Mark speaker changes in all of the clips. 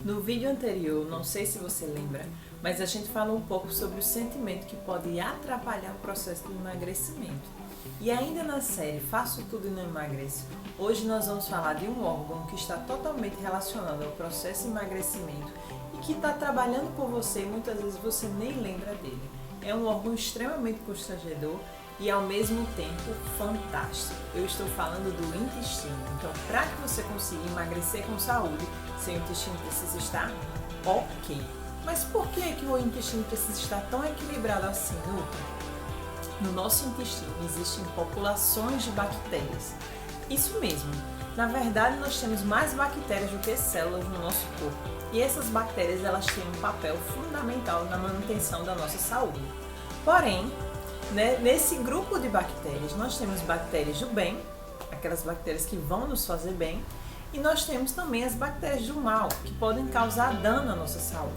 Speaker 1: No vídeo anterior, não sei se você lembra, mas a gente falou um pouco sobre o sentimento que pode atrapalhar o processo do emagrecimento. E ainda na série Faço Tudo e Não Emagreço, hoje nós vamos falar de um órgão que está totalmente relacionado ao processo de emagrecimento e que está trabalhando por você e muitas vezes você nem lembra dele. É um órgão extremamente constrangedor e ao mesmo tempo fantástico. Eu estou falando do intestino. Então, para que você consiga emagrecer com saúde, seu intestino precisa estar ok. Mas por que o intestino precisa estar tão equilibrado assim, Nutri? No nosso intestino existem populações de bactérias. Isso mesmo. Na verdade, nós temos mais bactérias do que células no nosso corpo. E essas bactérias, elas têm um papel fundamental na manutenção da nossa saúde. Porém, nesse grupo de bactérias, nós temos bactérias do bem, aquelas bactérias que vão nos fazer bem, e nós temos também as bactérias do mal, que podem causar dano à nossa saúde.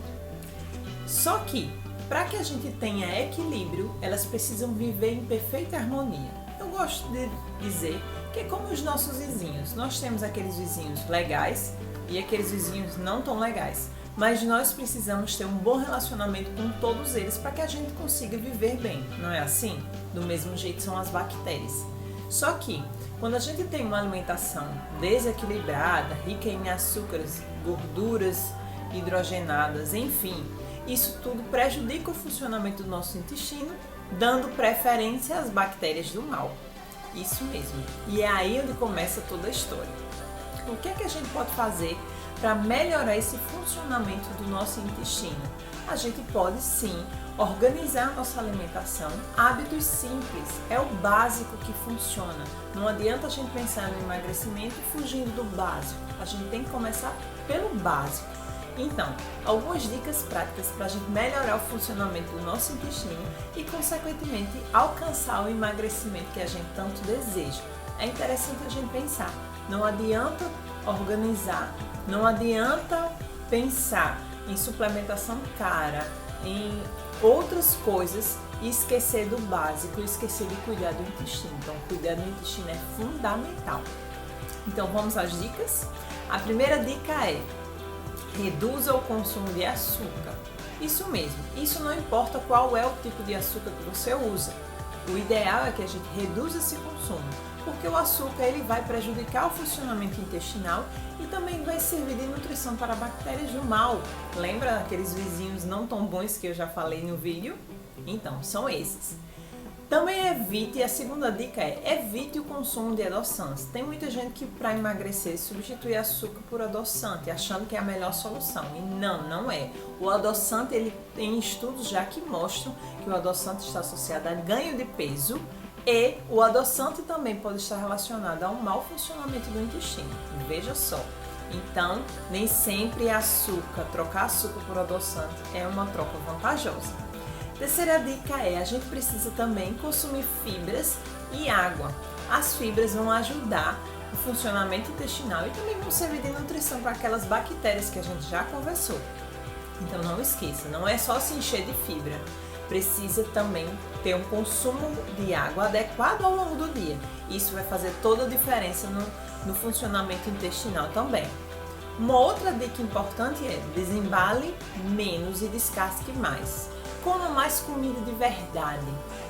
Speaker 1: Só que, para que a gente tenha equilíbrio, elas precisam viver em perfeita harmonia. Eu gosto de dizer que é como os nossos vizinhos. Nós temos aqueles vizinhos legais e aqueles vizinhos não tão legais. Mas nós precisamos ter um bom relacionamento com todos eles para que a gente consiga viver bem, não é assim? Do mesmo jeito são as bactérias. Só que, quando a gente tem uma alimentação desequilibrada, rica em açúcares, gorduras hidrogenadas, enfim, isso tudo prejudica o funcionamento do nosso intestino, dando preferência às bactérias do mal. Isso mesmo. E é aí onde começa toda a história. O que é que a gente pode fazer para melhorar esse funcionamento do nosso intestino? A gente pode sim organizar a nossa alimentação, hábitos simples, é o básico que funciona. Não adianta a gente pensar no emagrecimento fugindo do básico, a gente tem que começar pelo básico. Então, algumas dicas práticas para a gente melhorar o funcionamento do nosso intestino e, consequentemente, alcançar o emagrecimento que a gente tanto deseja. É interessante a gente pensar, não adianta organizar, não adianta pensar em suplementação cara, em outras coisas e esquecer do básico, esquecer de cuidar do intestino. Então, cuidar do intestino é fundamental. Então, vamos às dicas? A primeira dica é: reduza o consumo de açúcar. Isso mesmo, isso não importa qual é o tipo de açúcar que você usa. O ideal é que a gente reduza esse consumo, porque o açúcar ele vai prejudicar o funcionamento intestinal e também vai servir de nutrição para bactérias do mal. Lembra aqueles vizinhos não tão bons que eu já falei no vídeo? Então, são esses. Também evite, a segunda dica é: evite o consumo de adoçantes. Tem muita gente que para emagrecer substitui açúcar por adoçante, achando que é a melhor solução. E não é. O adoçante, ele tem estudos já que mostram que o adoçante está associado a ganho de peso e o adoçante também pode estar relacionado a um mau funcionamento do intestino. Veja só. Então, nem sempre açúcar, trocar açúcar por adoçante é uma troca vantajosa. Terceira dica é: a gente precisa também consumir fibras e água. As fibras vão ajudar o funcionamento intestinal e também vão servir de nutrição para aquelas bactérias que a gente já conversou. Então não esqueça, não é só se encher de fibra, precisa também ter um consumo de água adequado ao longo do dia. Isso vai fazer toda a diferença no funcionamento intestinal também. Uma outra dica importante é: desembale menos e descasque mais. Coma mais comida de verdade.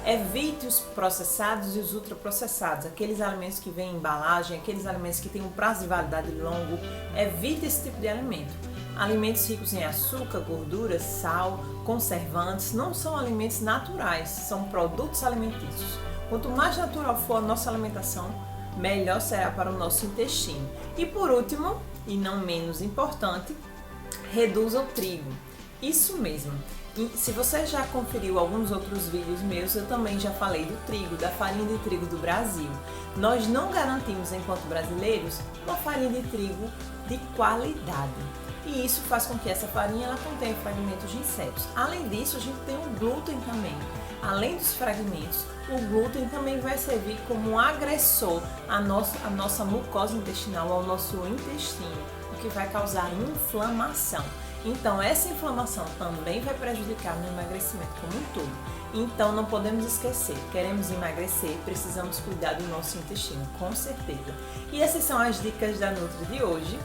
Speaker 1: Evite os processados e os ultraprocessados, aqueles alimentos que vêm em embalagem, aqueles alimentos que têm um prazo de validade longo. Evite esse tipo de alimento. Alimentos ricos em açúcar, gordura, sal, conservantes não são alimentos naturais, são produtos alimentícios. Quanto mais natural for a nossa alimentação, melhor será para o nosso intestino. E por último, e não menos importante, reduza o trigo. Isso mesmo. E se você já conferiu alguns outros vídeos meus, eu também já falei do trigo, da farinha de trigo do Brasil. Nós não garantimos, enquanto brasileiros, uma farinha de trigo de qualidade. E isso faz com que essa farinha ela contenha fragmentos de insetos. Além disso, a gente tem o glúten também. Além dos fragmentos, o glúten também vai servir como um agressor à nossa mucosa intestinal, ao nosso intestino, o que vai causar inflamação. Então, essa inflamação também vai prejudicar no emagrecimento como um todo. Então, não podemos esquecer, queremos emagrecer, precisamos cuidar do nosso intestino, com certeza. E essas são as dicas da Nutri de hoje.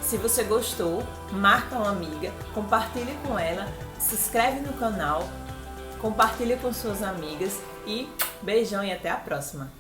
Speaker 1: Se você gostou, marca uma amiga, compartilhe com ela, se inscreve no canal, compartilhe com suas amigas e beijão e até a próxima!